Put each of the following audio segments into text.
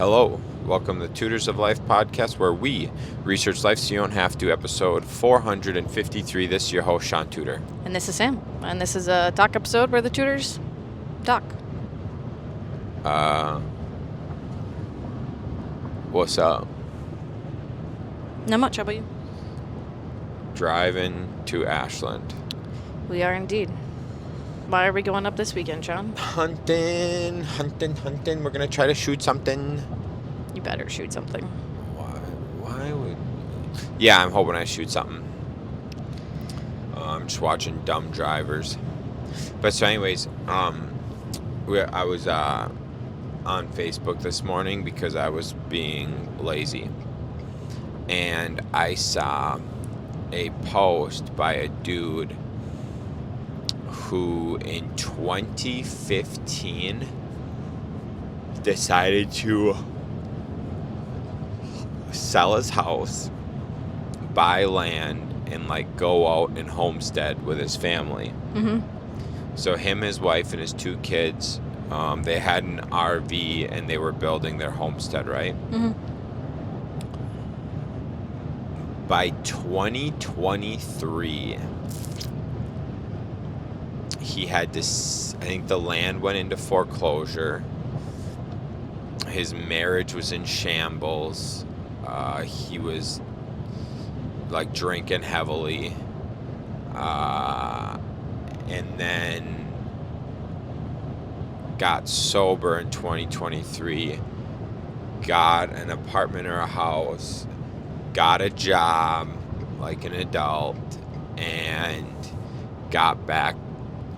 Hello, welcome to the Tutors of Life podcast, where we research life so you don't have to. Episode 453. This is your host, Shaun Tutor. And this is Sam. And this is a talk episode where the tutors talk. What's up? Not much. How about you? Driving to Ashland. We are indeed. Why are we going up this weekend, Shaun? Hunting. We're going to try to shoot something. You better shoot something. Why would... Yeah, I'm hoping I shoot something. I'm just watching dumb drivers. But so anyways, I was on Facebook this morning because I was being lazy. And I saw a post by a dude who in 2015 decided to sell his house, buy land, and go out and homestead with his family. Mm-hmm. So him, his wife, and his two kids, they had an RV and they were building their homestead, right? Mm-hmm. By 2023, he had this, I think the land went into foreclosure. His marriage was in shambles. He was drinking heavily. And then got sober in 2023. Got an apartment or a house. Got a job like an adult. And got back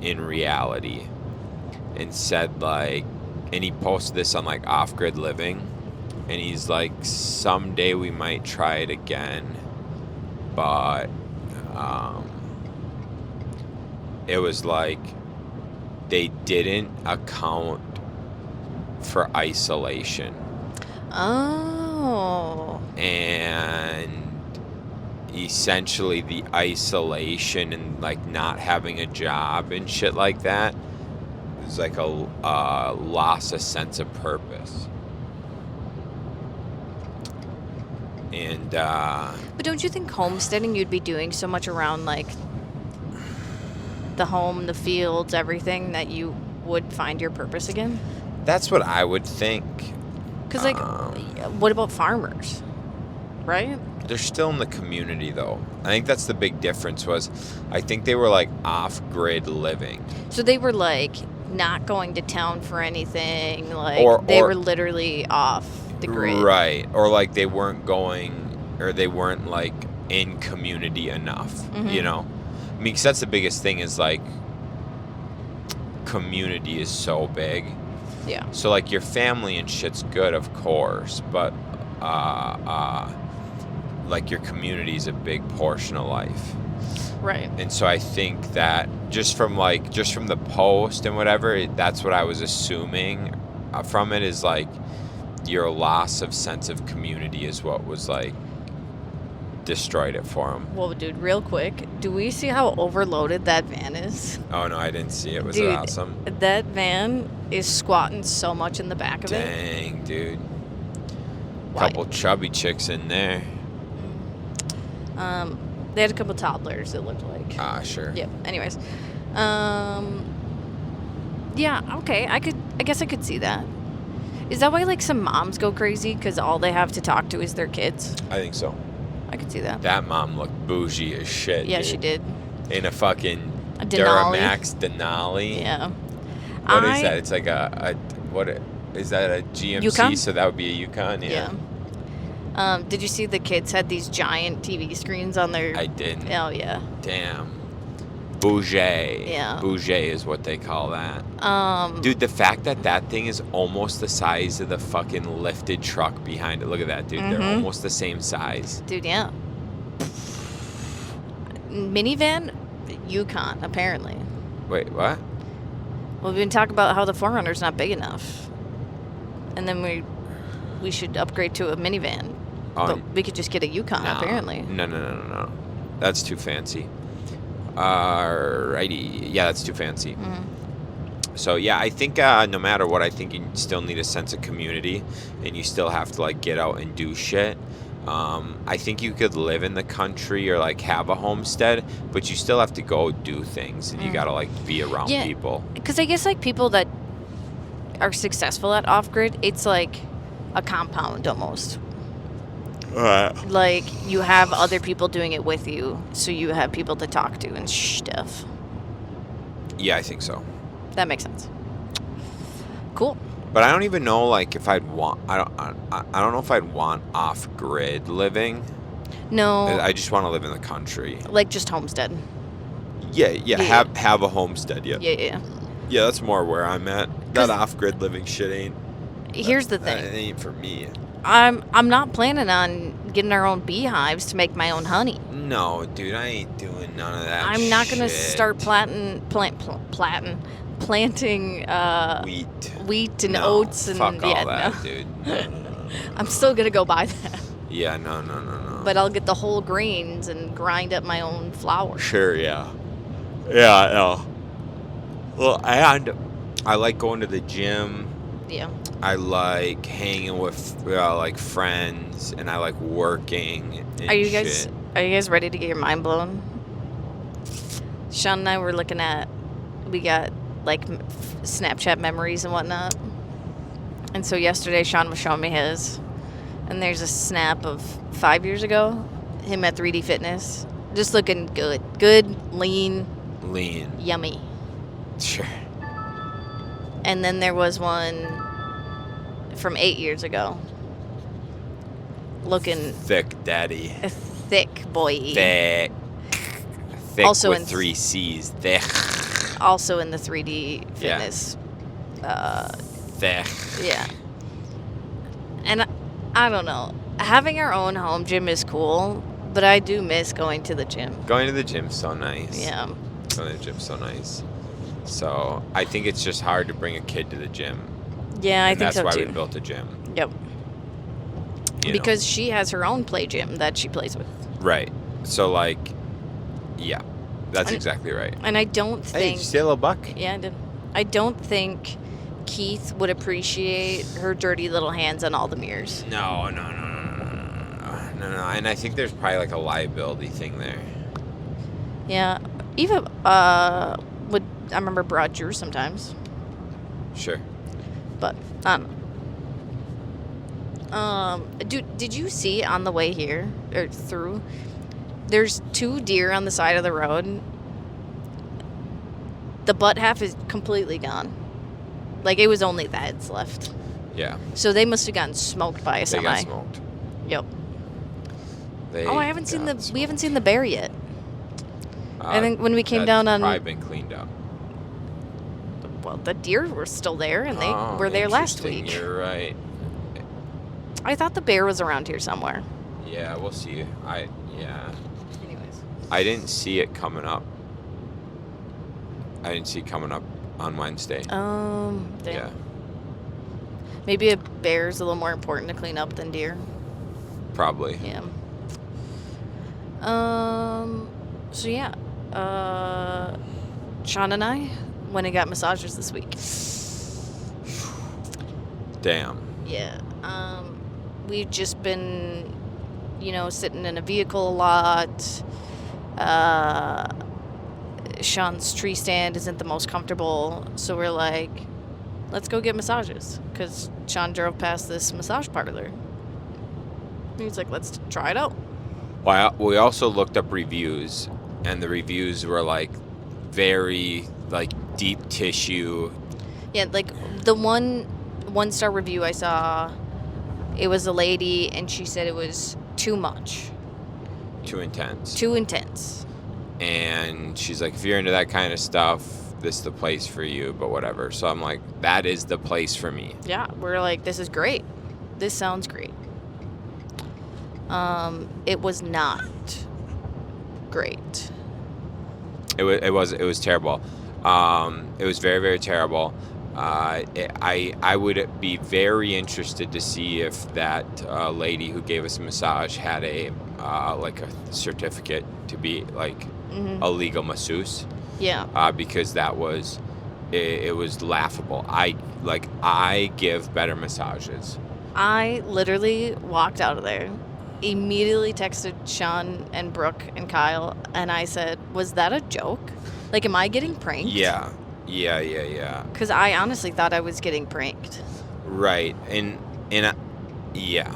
in reality and said and he posted this on Off-Grid Living, and he's like, someday we might try it again, but it was they didn't account for isolation. Oh. And essentially the isolation and not having a job and shit like that is a loss of sense of purpose. And But don't you think homesteading, you'd be doing so much around the home, the fields, everything, that you would find your purpose again? that's what I would think. Because what about farmers, right? They're still in the community, though. I think that's the big difference. I think they were off-grid living. So they were not going to town for anything. They were literally off the grid. Right. Or they weren't going, or they weren't in community enough. Mm-hmm. You know? I mean, 'cause that's the biggest thing is community is so big. Yeah. So your family and shit's good, of course, but your community is a big portion of life. Right. And so I think that just from the post and whatever, that's what I was assuming from it is your loss of sense of community is what was destroyed it for him. Well, dude, real quick, do we see how overloaded that van is? Oh no, I didn't see it. Was it awesome? That van is squatting so much in the back of it. Dang, dude. Why? Couple chubby chicks in there. They had a couple toddlers, it looked like. Ah, sure. Yep. Anyways. Yeah, okay. I guess I could see that. Is that why some moms go crazy because all they have to talk to is their kids? I think so. I could see that. That mom looked bougie as shit. Yeah, dude. she did. In a fucking Denali. Duramax Denali. Yeah. What is that? It's is that a GMC? Yukon? So that would be a Yukon, yeah. Did you see the kids had these giant TV screens on their... I didn't. Oh, yeah. Damn. Bougie. Yeah. Bougie is what they call that. Dude, the fact that thing is almost the size of the fucking lifted truck behind it. Look at that, dude. Mm-hmm. They're almost the same size. Dude, yeah. Minivan, Yukon, apparently. Wait, what? Well, we've been talking about how the 4Runner's not big enough. And then we should upgrade to a minivan. But we could just get a Yukon, apparently. No. That's too fancy. Alrighty. Yeah, that's too fancy. Mm-hmm. So yeah, I think no matter what, I think you still need a sense of community, and you still have to like get out and do shit. I think you could live in the country or like have a homestead, but you still have to go do things, and you gotta like be around people. Because I guess like people that are successful at off-grid, it's like a compound almost. Like you have other people doing it with you, so you have people to talk to and stuff. Yeah, I think so. That makes sense. Cool. But I don't even know like if I'd want. I don't know if I'd want off-grid living. No. I just want to live in the country. Like just homestead. Yeah. Have a homestead. Yeah. Yeah. Yeah, that's more where I'm at. That off-grid living shit ain't. Here's the thing. It ain't for me. I'm not planning on getting our own beehives to make my own honey. No, dude, I ain't doing none of that. I'm not gonna start planting wheat and oats and fuck all that, dude. No. I'm still gonna go buy that. Yeah, no. But I'll get the whole grains and grind up my own flour. Sure, yeah. Yeah, no. Well, and I like going to the gym. Yeah. I like hanging with like friends, and I like working. And Are you guys ready to get your mind blown? Shaun and I were looking at, we got like Snapchat memories and whatnot. And so yesterday Shaun was showing me his, and there's a snap of 5 years ago, him at 3D Fitness, just looking good, lean, yummy. Sure. And then there was one from 8 years ago, looking thick daddy, a thick boy, thick also with in 3 C's, thick. Also in the 3D Fitness. Thick. Yeah. And I don't know. Having our own home gym is cool, but I do miss going to the gym. Going to the gym's so nice. Yeah. Going to the gym's so nice. So I think it's just hard to bring a kid to the gym. Yeah, I think so too. That's why we built a gym. Yep. Because she has her own play gym that she plays with. Right. So like, yeah, that's exactly right. And I don't think. Hey, did you see a little buck? Yeah, I did. I don't think Keith would appreciate her dirty little hands on all the mirrors. No. And I think there's probably like a liability thing there. Yeah. Eva would, I remember, brought Drew sometimes. Sure. But I don't know. Dude, did you see on the way here or through? There's 2 deer on the side of the road. The butt half is completely gone. Like it was only the heads left. Yeah. So they must have gotten smoked by a semi. They got smoked. Yep. I haven't seen we haven't seen the bear yet. I think when we came down on. Probably been cleaned up. Well, the deer were still there, and they were there last week. You're right. I thought the bear was around here somewhere. Yeah, we'll see. Anyways. I didn't see it coming up. On Wednesday. Damn. Yeah. Maybe a bear's a little more important to clean up than deer. Probably. Yeah. So yeah. Shaun and I went and got massages this week. Damn. Yeah. We've just been, sitting in a vehicle a lot. Shaun's tree stand isn't the most comfortable, so we're like, let's go get massages, because Shaun drove past this massage parlor. He's like, let's try it out. Well, we also looked up reviews, and the reviews were like very like deep tissue. Yeah, like the one-star review I saw, it was a lady, and she said it was too much. Too intense. And she's like, if you're into that kind of stuff, this is the place for you, but whatever. So I'm like, that is the place for me. Yeah, we're like, this is great. This sounds great. It was not great. It was terrible. It was very, very terrible. I would be very interested to see if that lady who gave us a massage had a certificate to be like a legal masseuse. Yeah. Because that was it was laughable. I give better massages. I literally walked out of there, immediately texted Shaun and Brooke and Kyle, and I said, was that a joke? Like, am I getting pranked? Yeah. Because I honestly thought I was getting pranked. Right. And yeah.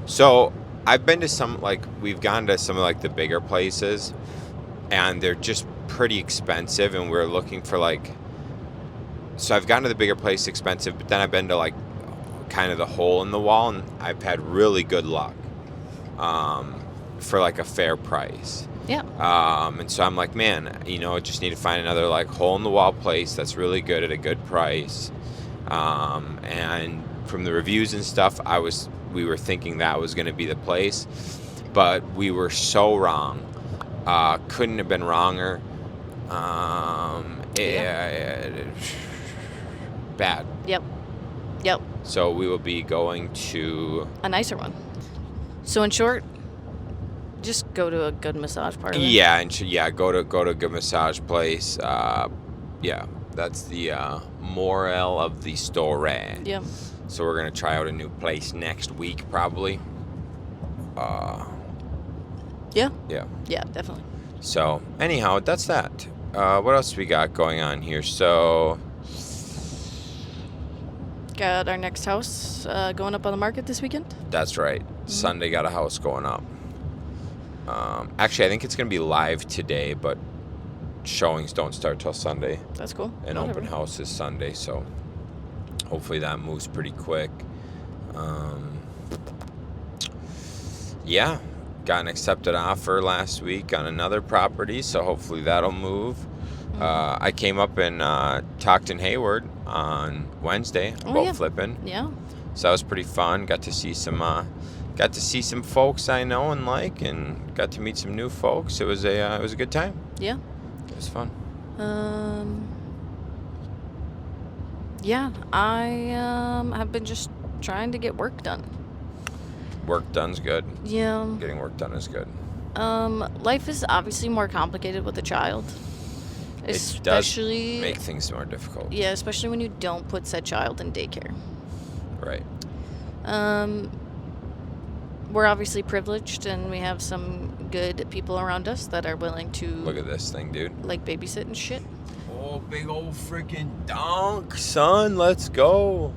So I've been to some, like, we've gone to some of, like, the bigger places, and they're just pretty expensive, and we're looking for, like, so I've gone to the bigger place, expensive, but then I've been to, like, kind of the hole in the wall, and I've had really good luck for, like, a fair price. Yeah. And so I'm like, man, I just need to find another, like, hole in the wall place that's really good at a good price. And from the reviews and stuff, we were thinking that was going to be the place, but we were so wrong. Couldn't have been wronger. Bad. Yep. So we will be going to A nicer one. So in short, just go to a good massage parlor. Go to a good massage place. That's the moral of the story. Yep. So we're gonna try out a new place next week, probably. Yeah, Yeah. definitely. So anyhow, that's that. What else we got going on here? So Got our next house going up on the market this weekend. that's right. Sunday got a house going up. Actually, I think it's gonna be live today, but showings don't start till Sunday. That's cool. And Whatever. open house is Sunday, so hopefully that moves pretty quick. Got an accepted offer last week on another property, so hopefully that'll move. I came up and talked in Hayward on Wednesday about flipping. Yeah. So that was pretty fun. Got to see some folks I know and like, and got to meet some new folks. It was a good time. Yeah. It was fun. Yeah, I have been just trying to get work done. Work done's good. Yeah. Getting work done is good. Life is obviously more complicated with a child. Especially it does make things more difficult. Yeah, especially when you don't put said child in daycare. Right. We're obviously privileged, and we have some good people around us that are willing to Look at this thing, dude. like babysit and shit. Oh, big old freaking donk, son. Let's go.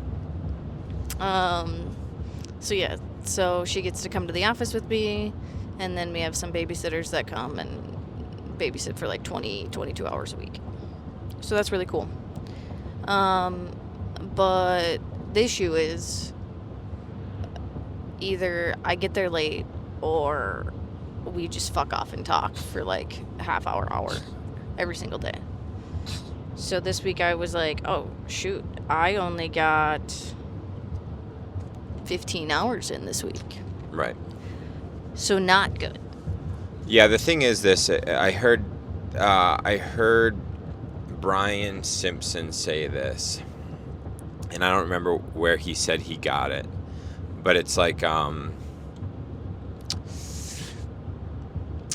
So she gets to come to the office with me, and then we have some babysitters that come and babysit for like 22 hours a week. So that's really cool. But the issue is either I get there late or we just fuck off and talk for like half hour every single day. So this week I was like, oh shoot, I only got 15 hours in this week. Right. So not good. Yeah, the thing is this. I heard Brian Simpson say this, and I don't remember where he said he got it, but it's like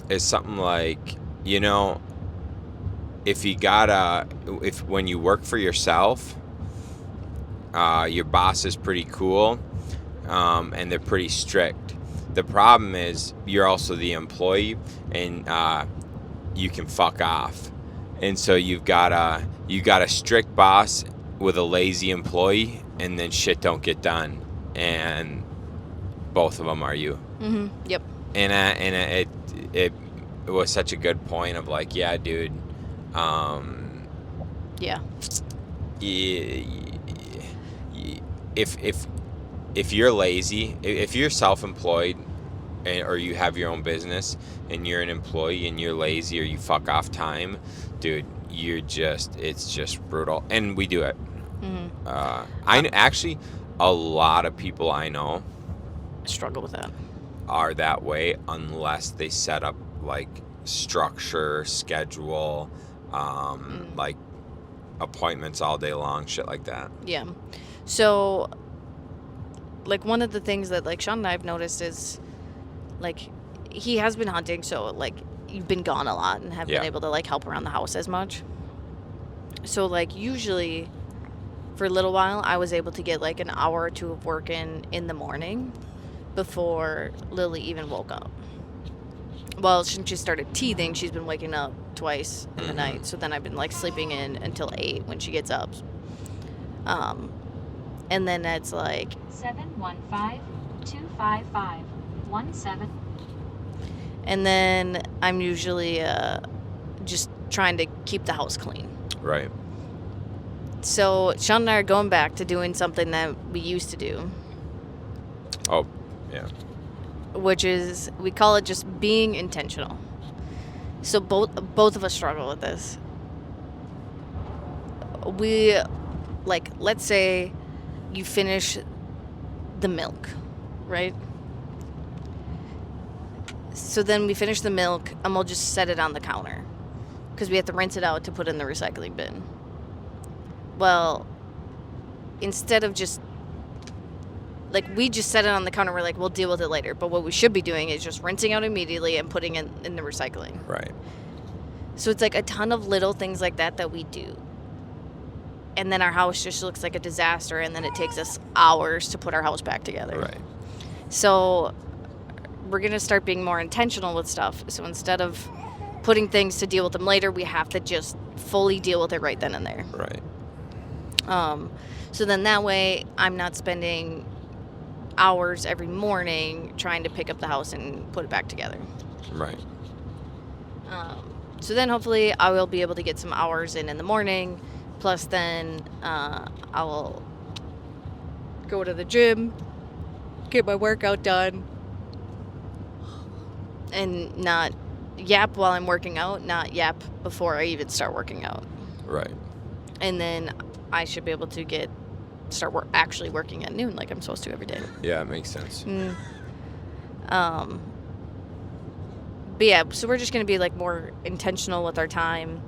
it's something like, if when you work for yourself, your boss is pretty cool, and they're pretty strict. The problem is you're also the employee, and you can fuck off. And so you got a strict boss with a lazy employee, and then shit don't get done, and both of them are you. Mm-hmm. Yep. And it was such a good point of like, yeah, dude. Yeah. If you're lazy, if you're self-employed, or you have your own business and you're an employee and you're lazy or you fuck off time, dude, it's just brutal. And we do it. Mm-hmm. A lot of people I know struggle with that. Are that way unless they set up like structure, schedule, like appointments all day long, shit like that. Yeah. So like one of the things that like Shaun and I have noticed is like he has been hunting, so like you've been gone a lot and haven't been able to like help around the house as much. So, like, usually for a little while, I was able to get like an hour or two of work in the morning before Lily even woke up. Well, since she started teething, she's been waking up twice in the night. So then I've been like sleeping in until 8 when she gets up. And then it's like 715-255-17. and then I'm usually just trying to keep the house clean. Right. So Shaun and I are going back to doing something that we used to do, Oh, yeah. which is we call it just being intentional. So both of us struggle with this. We, like, let's say you finish the milk, right? So then we finish the milk and we'll just set it on the counter because we have to rinse it out to put in the recycling bin. Well, instead of just, like, we just set it on the counter, we're like, we'll deal with it later. But what we should be doing is just rinsing out immediately and putting it in the recycling. Right. So it's like a ton of little things like that we do. And then our house just looks like a disaster, and then it takes us hours to put our house back together. Right. So we're going to start being more intentional with stuff. So instead of putting things to deal with them later, we have to just fully deal with it right then and there. Right. So then that way I'm not spending hours every morning trying to pick up the house and put it back together. Right. So then hopefully I will be able to get some hours in the morning. Plus then I will go to the gym, get my workout done, and not yap while I'm working out, not yap before I even start working out. Right. And then I should be able to start actually working at noon like I'm supposed to every day. Yeah, it makes sense. But yeah, so we're just going to be like more intentional with our time.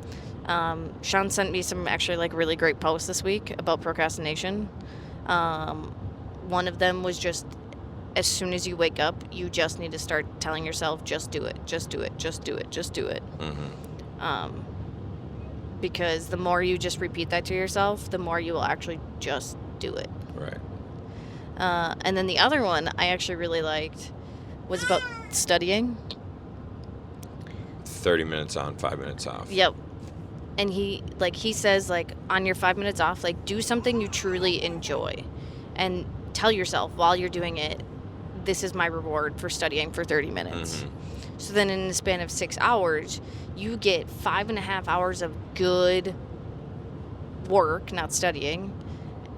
Shaun sent me some actually like really great posts this week about procrastination. One of them was just, as soon as you wake up, you just need to start telling yourself, just do it, just do it, just do it, just do it. Because the more you just repeat that to yourself, the more you will actually just do it. Right. And then the other one I actually really liked was about studying. 30 minutes on, 5 minutes off. Yep. And he says, like, on your 5 minutes off, like, do something you truly enjoy. And tell yourself while you're doing it, this is my reward for studying for 30 minutes. So then in the span of 6 hours, you get 5.5 hours of good work, not studying,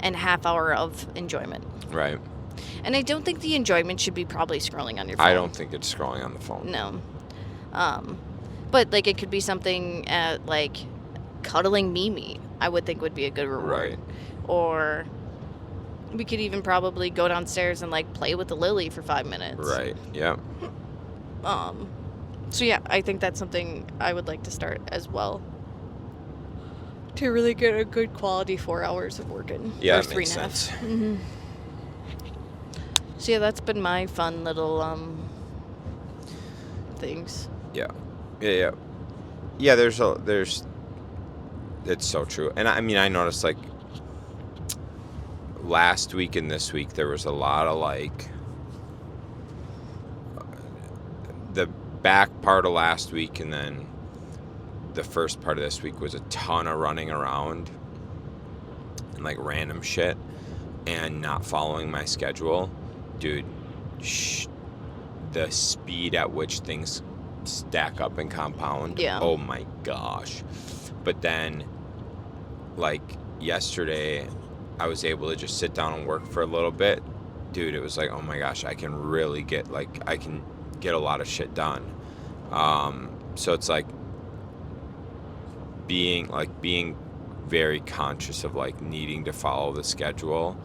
and half hour of enjoyment. Right. And I don't think the enjoyment should be probably scrolling on your phone. I don't think it's scrolling on the phone. No. But, like, it could be something like cuddling Mimi, I would think would be a good reward. Right. Or we could even probably go downstairs and, like, play with the Lily for 5 minutes. Right. Yeah. So, yeah, I think that's something I would like to start as well. To really get a good quality 4 hours of working. Yeah, or that makes 3.5. sense. So, yeah, that's been my fun little things. Yeah. Yeah, there's it's so true. And I mean, I noticed, like, last week and this week there was a lot of, like, the back part of last week and then the first part of this week was a ton of running around and, like, random shit and not following my schedule. Dude, the speed at which things stack up and compound. Yeah. Oh my gosh. But then, like, yesterday I was able to just sit down and work for a little bit. Dude, it was like, oh my gosh, I can really get a lot of shit done. So it's like being very conscious of, like, needing to follow the schedule.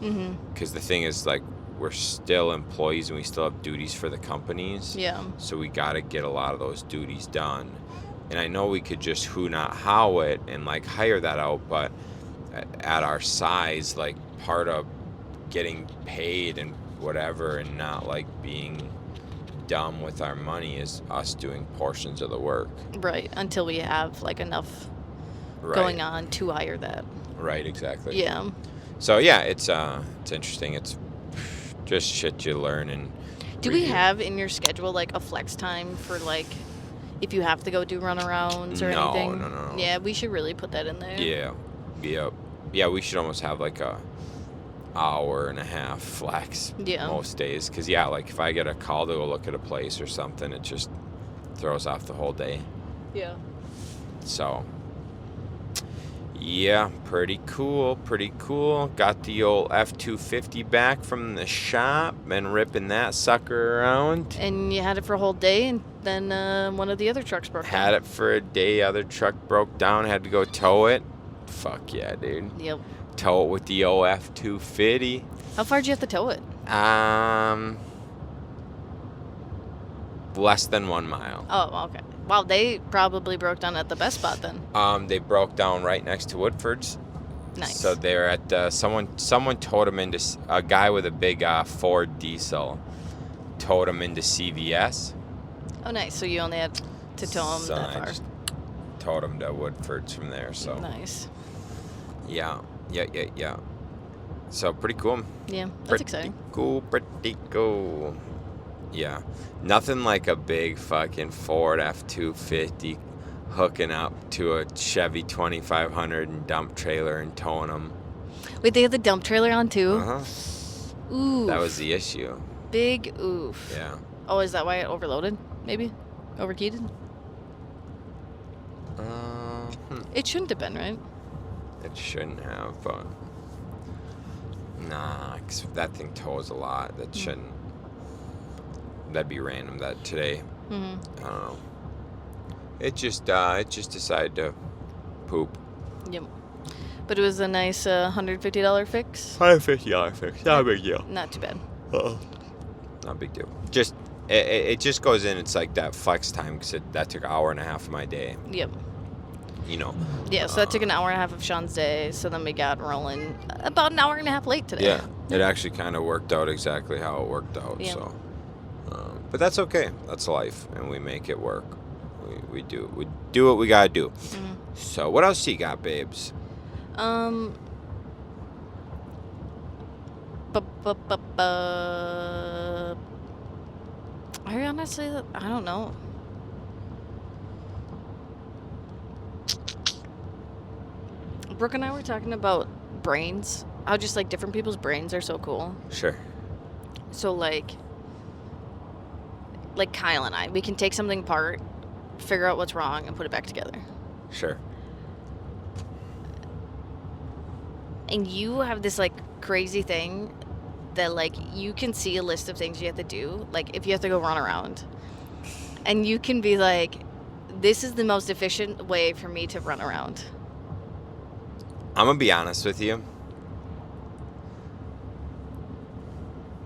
Because the thing is, like, we're still employees and we still have duties for the companies. Yeah. So we got to get a lot of those duties done. And I know we could just who not how it and, like, hire that out, but at our size, like, part of getting paid and whatever and not, like, being dumb with our money is us doing portions of the work. Right. Until we have, like, enough going on to hire that. Right, exactly. Yeah. So yeah, it's interesting. It's just shit you learn and. Do we have in your schedule like a flex time for like if you have to go do runarounds or anything? No. Yeah, we should really put that in there. Yeah. We should almost have like a hour and a half flex most days. Because like if I get a call to go look at a place or something, it just throws off the whole day. Yeah. So. Yeah, pretty cool. Got the old F-250 back from the shop. Been ripping that sucker around. And you had it for a whole day, and then one of the other trucks broke down. Had it for a day. Other truck broke down. Had to go tow it. Fuck yeah, dude. Yep. Tow it with the old F-250. How far did you have to tow it? Less than 1 mile. Oh, okay. Wow, they probably broke down at the best spot then. They broke down right next to Woodford's. Nice. So they're at someone towed them into a guy with a big Ford diesel. Towed them into CVS. Oh, nice. So you only had to tow them that I far. just towed them to Woodford's from there. So nice. Yeah. So pretty cool. Yeah, that's exciting. Pretty cool. Yeah. Nothing like a big fucking Ford F-250 hooking up to a Chevy 2500 and dump trailer and towing them. Wait, they had the dump trailer on too? Uh-huh. Ooh. That was the issue. Big oof. Yeah. Oh, is that why it overloaded? Maybe? Overheated? It shouldn't have been, right? It shouldn't have, but... Nah, 'cause that thing tows a lot. That shouldn't... That'd be random that today. Mm-hmm. I don't know. It just decided to poop. Yep. But it was a nice $150 fix. $150 fix. Not a big deal. Not too bad. Not a big deal. Just it just goes in. It's like that flex time because that took an hour and a half of my day. Yep. You know. Yeah, so that took an hour and a half of Sean's day. So then we got rolling about an hour and a half late today. Yeah. It actually kind of worked out exactly how it worked out. Yeah. So. But that's okay. That's life, and we make it work. We do what we gotta do. Mm-hmm. So what else you got, babes? I honestly, I don't know. Brooke and I were talking about brains. How just like different people's brains are so cool. Sure. So like Kyle and I, we can take something apart, figure out what's wrong, and put it back together. Sure. And you have this like crazy thing that like you can see a list of things you have to do, like if you have to go run around, and you can be like, this is the most efficient way for me to run around. I'm gonna be honest with you.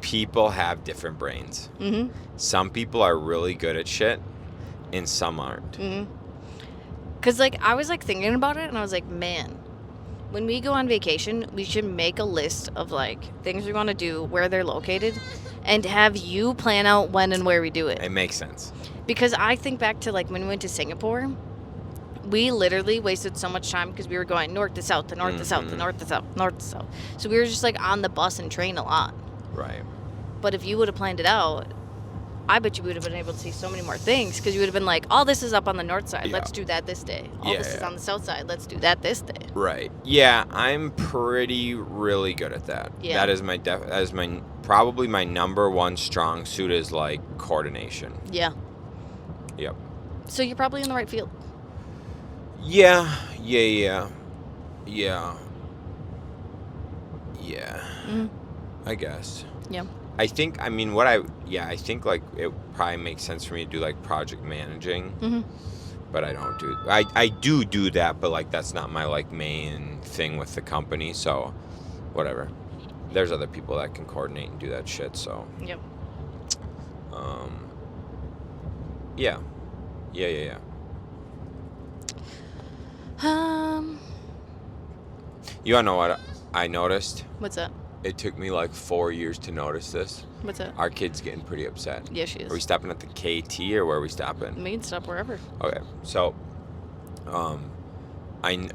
People have different brains. Mm-hmm. Some people are really good at shit, and some aren't. Mm-hmm. Cause like I was like thinking about it, and I was like, man, when we go on vacation, we should make a list of like things we want to do, where they're located, and have you plan out when and where we do it. It makes sense. Because I think back to like when we went to Singapore, we literally wasted so much time because we were going north to south, to north to south, to north to south, north to south. So we were just like on the bus and train a lot. Right. But if you would have planned it out, I bet you would have been able to see so many more things because you would have been like, all this is up on the north side. Yeah. Let's do that this day. All this is on the south side. Let's do that this day. Right. Yeah, I'm really good at that. Yeah. That is probably my number one strong suit is like coordination. Yeah. Yep. So you're probably in the right field. Yeah. Mm-hmm. I guess. Yeah. I think like it probably makes sense for me to do like project managing. Mm-hmm. But I don't do I do that, but like that's not my like main thing with the company, so whatever. There's other people that can coordinate and do that shit, so Yep. Yeah. You wanna know what I noticed? What's that? It took me like 4 years to notice this. What's that? Our kid's getting pretty upset. Yeah, she is. Are we stopping at the KT or where are we stopping? We can stop wherever. Okay, so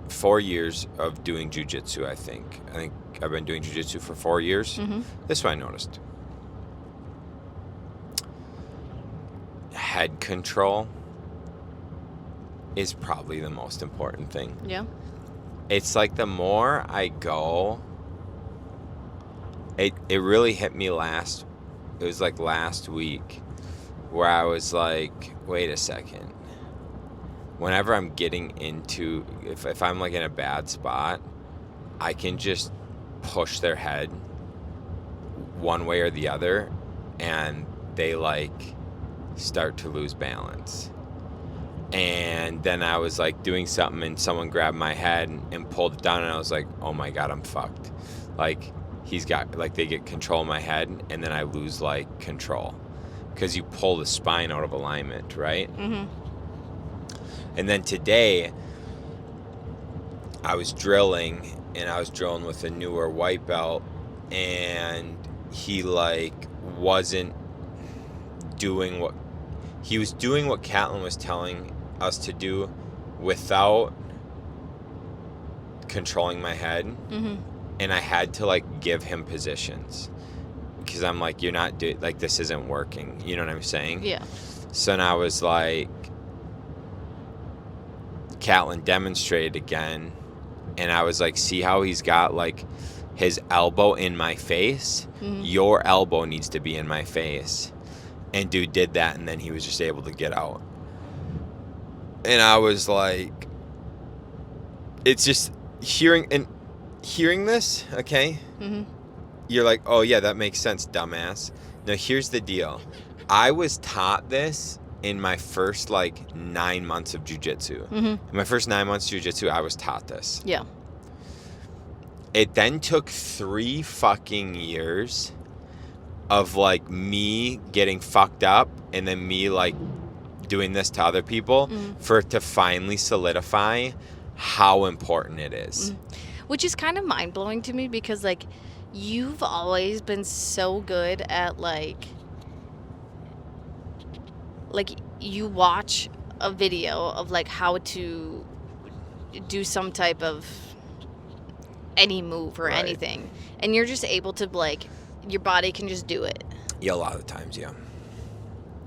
4 years of doing jiu-jitsu, I think I've been doing jiu-jitsu for 4 years. Mm-hmm. This is what I noticed. Head control is probably the most important thing. Yeah. It's like the more I go, it really hit me last week where I was like, wait a second. Whenever I'm getting into, if I'm like in a bad spot, I can just push their head one way or the other and they like start to lose balance. And then I was like doing something and someone grabbed my head and pulled it down and I was like, oh my God, I'm fucked. Like they get control of my head and then I lose like control because you pull the spine out of alignment, right? Mm-hmm. And then today I was drilling and I was drilling with a newer white belt and he like wasn't doing what he was doing what Catlin was telling us to do without controlling my head. Mm-hmm. And I had to like give him positions because I'm like, you're not doing, like, this isn't working. You know what I'm saying? Yeah. So now I was like, Catlin demonstrated again. And I was like, see how he's got like his elbow in my face? Mm-hmm. Your elbow needs to be in my face. And dude did that, and then he was just able to get out. And I was like, it's just hearing this, okay? Mm-hmm. You're like, oh yeah, that makes sense, dumbass. Now here's the deal. I was taught this in my first like 9 months of jiu-jitsu. Mm-hmm. In my first 9 months of jiu-jitsu, I was taught this. Yeah. It then took 3 fucking years of like me getting fucked up and then me like doing this to other people for it to finally solidify how important it is. Which is kind of mind-blowing to me because like you've always been so good at like you watch a video of like how to do some type of any move or Right. anything and you're just able to like your body can just do it. Yeah, a lot of the times, yeah.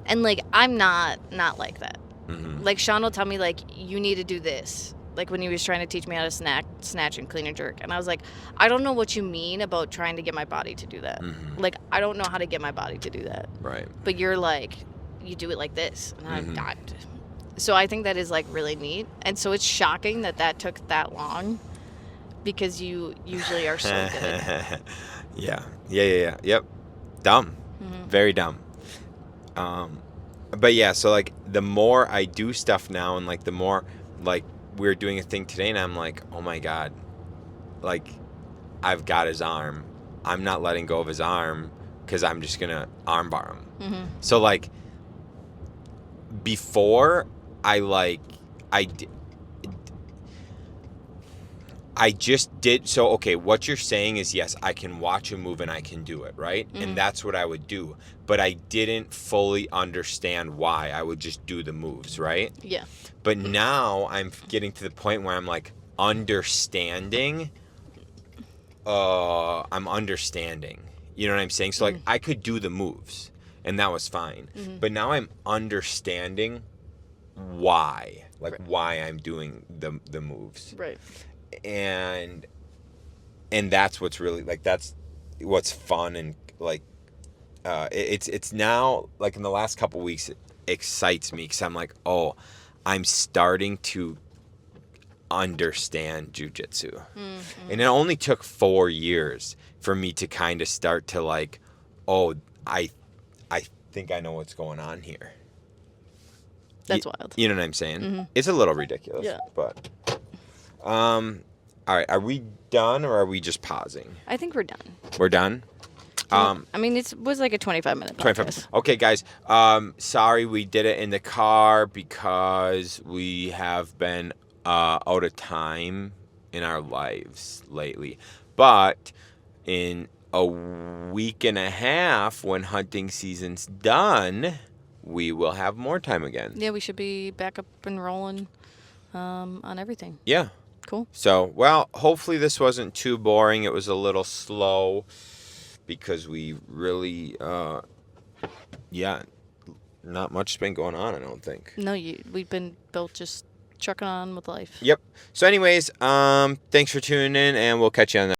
And like I'm not like that. Mm-hmm. Like Shaun will tell me like you need to do this. Like when he was trying to teach me how to snatch and clean and jerk. And I was like, I don't know what you mean about trying to get my body to do that. Mm-hmm. Like I don't know how to get my body to do that. Right. But you're like, you do it like this. And Mm-hmm. I've got it. So I think that is like really neat. And so it's shocking that took that long because you usually are so good. Yeah. Yep. Dumb. Mm-hmm. Very dumb. But yeah, so like the more I do stuff now and like the more like we're doing a thing today and I'm like, oh my God, like I've got his arm. I'm not letting go of his arm because I'm just going to arm bar him. Mm-hmm. So like before I just did. So, okay, what you're saying is, yes, I can watch a move and I can do it, right? Mm-hmm. And that's what I would do. But I didn't fully understand why. I would just do the moves, right? Yeah. But now I'm getting to the point where I'm like understanding. I'm understanding. You know what I'm saying? So, like, I could do the moves and that was fine. Mm-hmm. But now I'm understanding why. Like, Right. why I'm doing the moves. Right. And that's what's really like that's what's fun and like it's now like in the last couple weeks it excites me because I'm like, oh, I'm starting to understand jiu-jitsu. Mm-hmm. And it only took 4 years for me to kind of start to like, oh, I think I know what's going on here. That's wild. You know what I'm saying? Mm-hmm. It's a little ridiculous. Yeah. But all right, are we done or are we just pausing? I think we're done. We're done? I mean, it was like a 25-minute podcast. 25. Okay, guys. Sorry we did it in the car because we have been out of time in our lives lately. But in a week and a half, when hunting season's done, we will have more time again. Yeah, we should be back up and rolling on everything. Yeah. Cool. So, well, hopefully this wasn't too boring. It was a little slow because we really, not much has been going on, I don't think. No, we've been both just trucking on with life. Yep. So anyways, thanks for tuning in, and we'll catch you on the